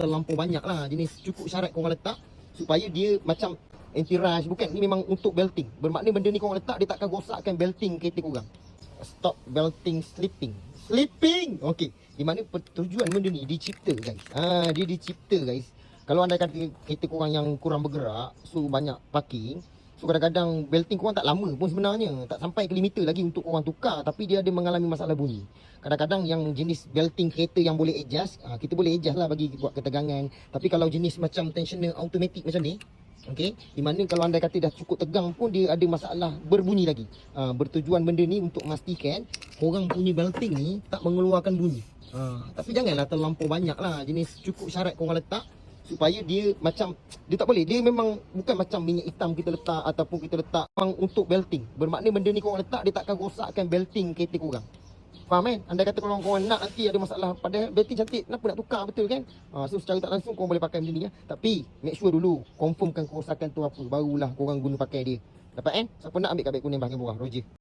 terlampau banyak lah jenis cukup syarat korang letak supaya dia macam anti-rush. Bukan, ni memang untuk belting. Bermakna benda ni korang letak, dia takkan rosakkan belting kereta korang. Stop belting slipping. Slipping! Okey, di mana tujuan benda ni dicipta guys. Dia dicipta guys. Kalau anda kata kereta korang yang kurang bergerak, so banyak parking, so kadang-kadang belting korang tak lama pun sebenarnya, tak sampai kilometer lagi untuk korang tukar, tapi dia ada mengalami masalah bunyi. Kadang-kadang yang jenis belting kereta yang boleh adjust, kita boleh adjust lah bagi buat ketegangan. Tapi kalau jenis macam tensioner automatic macam ni, okey, di mana kalau anda kata dah cukup tegang pun dia ada masalah berbunyi lagi. Bertujuan benda ni untuk memastikan korang punya belting ni tak mengeluarkan bunyi. Tapi janganlah terlampau banyak lah, jenis cukup syarat korang letak supaya dia macam, dia tak boleh, dia memang bukan macam minyak hitam kita letak ataupun kita letak memang untuk belting. Bermakna benda ni korang letak, dia takkan rosakkan belting kereta korang. Faham kan? Anda kata kalau korang nak nanti ada masalah, padahal belting cantik, kenapa nak tukar, betul kan? So secara tak langsung korang boleh pakai benda ni ya. Tapi make sure dulu, confirmkan kerosakan tu apa, barulah korang guna pakai dia. Dapat kan? Siapa nak ambil kat beg kuning bahagian bawah, Roger.